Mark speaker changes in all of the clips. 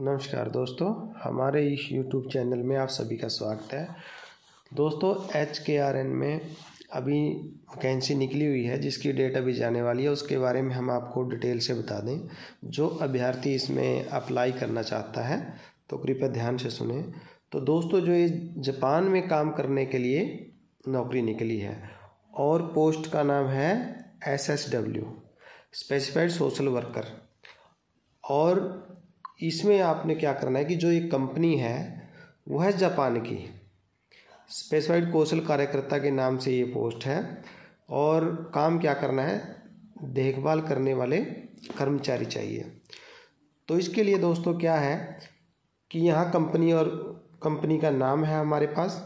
Speaker 1: नमस्कार दोस्तों, हमारे इस YouTube चैनल में आप सभी का स्वागत है। दोस्तों, HKRN में अभी वैकेंसी निकली हुई है जिसकी डेट अभी जाने वाली है। उसके बारे में हम आपको डिटेल से बता दें। जो अभ्यर्थी इसमें अप्लाई करना चाहता है तो कृपया ध्यान से सुने। तो दोस्तों, जो ये जापान में काम करने के लिए नौकरी निकली है और पोस्ट का नाम है SSW स्पेसिफाइड सोशल वर्कर। और इसमें आपने क्या करना है कि जो ये कंपनी है वह है जापान की। स्पेसिफाइड कौशल कार्यकर्ता के नाम से ये पोस्ट है और काम क्या करना है, देखभाल करने वाले कर्मचारी चाहिए। तो इसके लिए दोस्तों क्या है कि यहाँ कंपनी का नाम है हमारे पास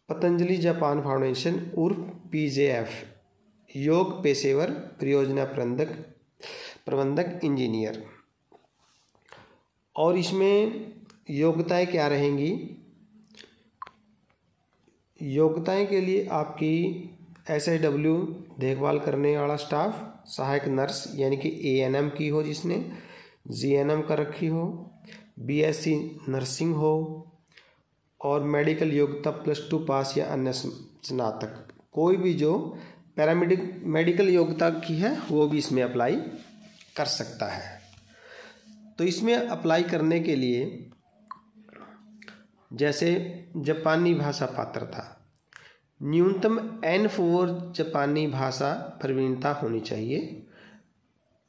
Speaker 1: पतंजलि जापान फाउंडेशन उर्फ PJF, योग पेशेवर परियोजना प्रबंधक इंजीनियर। और इसमें योग्यताएं क्या रहेंगी? योग्यताएं के लिए आपकी SSW देखभाल करने वाला स्टाफ, सहायक नर्स यानी कि ANM की हो, जिसने GNM कर रखी हो, BSc नर्सिंग हो और मेडिकल योग्यता +2 पास या अन्य स्नातक। कोई भी जो मेडिकल योग्यता की है वो भी इसमें अप्लाई कर सकता है। तो इसमें अप्लाई करने के लिए जैसे जापानी भाषा पात्रता, न्यूनतम N4 जापानी भाषा प्रवीणता होनी चाहिए।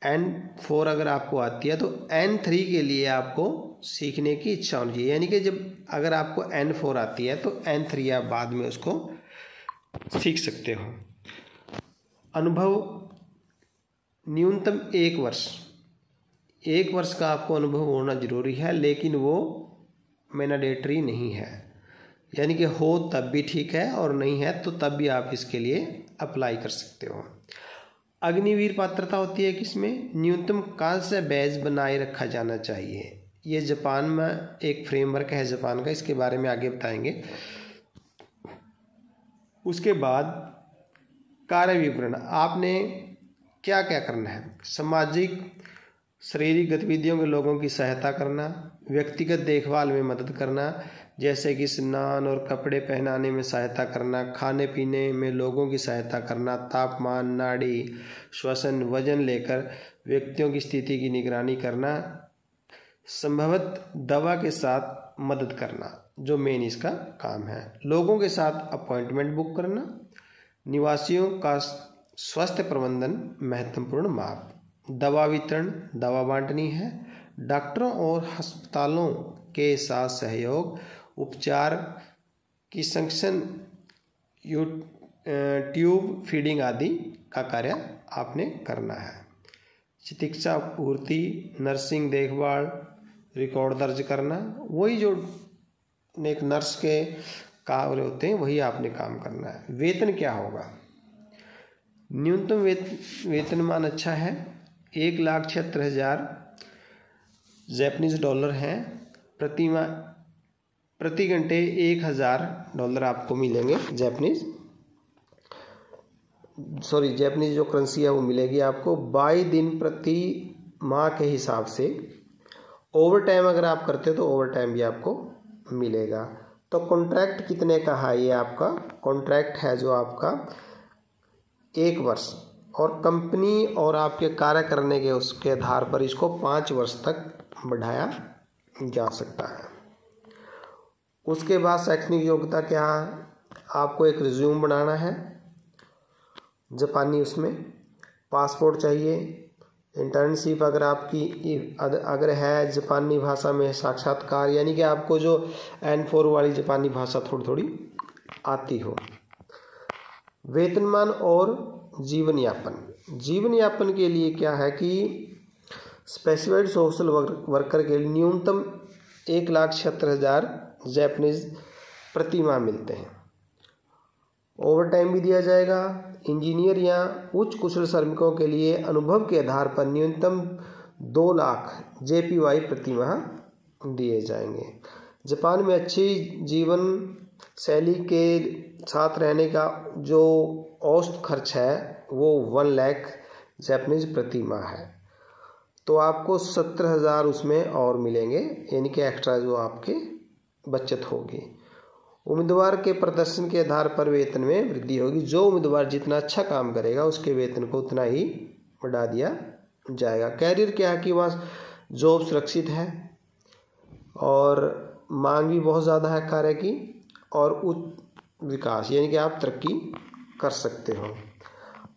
Speaker 1: N4 अगर आपको आती है तो N3 के लिए आपको सीखने की इच्छा होनी चाहिए। यानी कि जब अगर आपको N4 आती है तो N3 आप बाद में उसको सीख सकते हो। अनुभव न्यूनतम 1 वर्ष का आपको अनुभव होना जरूरी है, लेकिन वो मैंडेटरी नहीं है। यानी कि हो तब भी ठीक है और नहीं है तो तब भी आप इसके लिए अप्लाई कर सकते हो। अग्निवीर पात्रता होती है किसमें? न्यूनतम कांस्य बैज बनाए रखा जाना चाहिए। ये जापान में एक फ्रेमवर्क है जापान का, इसके बारे में आगे बताएंगे। उसके बाद कार्य विवरण, आपने क्या क्या करना है? सामाजिक शारीरिक गतिविधियों में लोगों की सहायता करना, व्यक्तिगत देखभाल में मदद करना जैसे कि स्नान और कपड़े पहनाने में सहायता करना, खाने पीने में लोगों की सहायता करना, तापमान, नाड़ी, श्वसन, वजन लेकर व्यक्तियों की स्थिति की निगरानी करना, संभवत दवा के साथ मदद करना जो मेन इसका काम है, लोगों के साथ अपॉइंटमेंट बुक करना, निवासियों का स्वास्थ्य प्रबंधन महत्वपूर्ण माप, दवा वितरण, दवा बांटनी है, डॉक्टरों और अस्पतालों के साथ सहयोग, उपचार की संक्शन, ट्यूब फीडिंग आदि का कार्य आपने करना है। चिकित्सा पूर्ति, नर्सिंग देखभाल, रिकॉर्ड दर्ज करना, वही जो एक नर्स के कार्य होते हैं वही आपने काम करना है। वेतन क्या होगा? न्यूनतम वेतनमान अच्छा है, 1,76,000 जापानीज डॉलर हैं। प्रति घंटे $1,000 आपको मिलेंगे। जापानीज जो करेंसी है वो मिलेगी आपको 22 दिन प्रति माह के हिसाब से। ओवर टाइम अगर आप करते हो तो ओवर टाइम भी आपको मिलेगा। तो कॉन्ट्रैक्ट कितने का है? ये आपका कॉन्ट्रैक्ट है जो आपका 1 वर्ष, और कंपनी और आपके कार्य करने के उसके आधार पर इसको 5 वर्ष तक बढ़ाया जा सकता है। उसके बाद शैक्षणिक योग्यता क्या है? आपको एक रिज्यूम बनाना है जापानी, उसमें पासपोर्ट चाहिए, इंटर्नशिप अगर आपकी अगर है जापानी भाषा में, साक्षात्कार यानी कि आपको जो N4 वाली जापानी भाषा थोड़ी आती हो। वेतनमान और जीवन यापन के लिए क्या है कि स्पेसिफाइड सोशल वर्कर के लिए न्यूनतम 1,76,000 जापानीज प्रति माह मिलते हैं। ओवर टाइम भी दिया जाएगा। इंजीनियर या उच्च कुशल श्रमिकों के लिए अनुभव के आधार पर न्यूनतम 2 लाख JPY प्रति माह दिए जाएंगे। जापान में अच्छी जीवन शैली के साथ रहने का जो औसत खर्च है वो 1 लाख जापानीज प्रति माह है। तो आपको 17,000 उसमें और मिलेंगे, यानी कि एक्स्ट्रा जो आपके बचत होगी। उम्मीदवार के प्रदर्शन के आधार पर वेतन में वृद्धि होगी। जो उम्मीदवार जितना अच्छा काम करेगा उसके वेतन को उतना ही बढ़ा दिया जाएगा। कैरियर क्या है कि वहाँ जॉब सुरक्षित है और मांग भी बहुत ज़्यादा है कार्य की, और उच्च विकास यानी कि आप तरक्की कर सकते हो।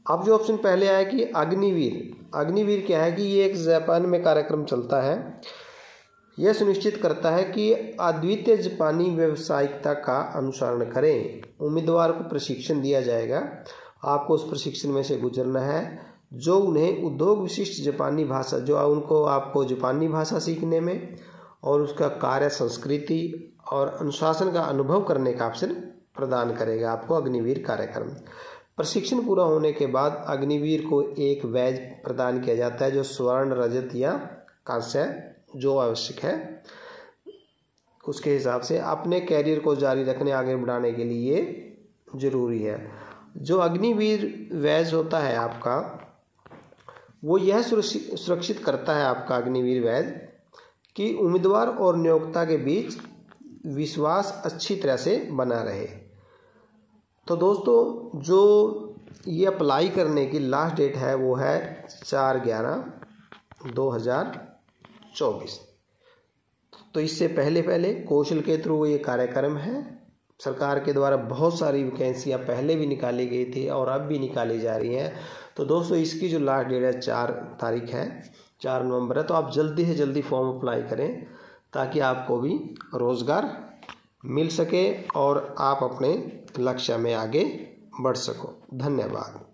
Speaker 1: अब जो ऑप्शन पहले आया कि अग्निवीर। अग्निवीर क्या है कि ये एक जापान में कार्यक्रम चलता है। यह सुनिश्चित करता है कि अद्वितीय जापानी व्यावसायिकता का अनुसरण करें। उम्मीदवार को प्रशिक्षण दिया जाएगा, आपको उस प्रशिक्षण में से गुजरना है जो उन्हें उद्योग विशिष्ट जापानी भाषा, जो उनको आपको जापानी भाषा सीखने में और उसका कार्य संस्कृति और अनुशासन का अनुभव करने का अवसर प्रदान करेगा आपको अग्निवीर कार्यक्रम। प्रशिक्षण पूरा होने के बाद अग्निवीर को एक बैज प्रदान किया जाता है जो स्वर्ण, रजत या कांस्य जो आवश्यक है उसके हिसाब से अपने कैरियर को जारी रखने, आगे बढ़ाने के लिए जरूरी है। जो अग्निवीर बैज होता है आपका, वो यह सुरक्षित करता है आपका अग्निवीर बैज कि उम्मीदवार और नियोक्ता के बीच विश्वास अच्छी तरह से बना रहे। तो दोस्तों, जो ये अप्लाई करने की लास्ट डेट है वो है 4/11/2024। तो इससे पहले कौशल के थ्रू ये कार्यक्रम है। सरकार के द्वारा बहुत सारी वैकेंसियाँ पहले भी निकाली गई थी और अब भी निकाली जा रही हैं। तो दोस्तों, इसकी जो लास्ट डेट है 4 तारीख है, 4 नवंबर है। तो आप जल्दी से जल्दी फॉर्म अप्लाई करें ताकि आपको भी रोज़गार मिल सके और आप अपने लक्ष्य में आगे बढ़ सको। धन्यवाद।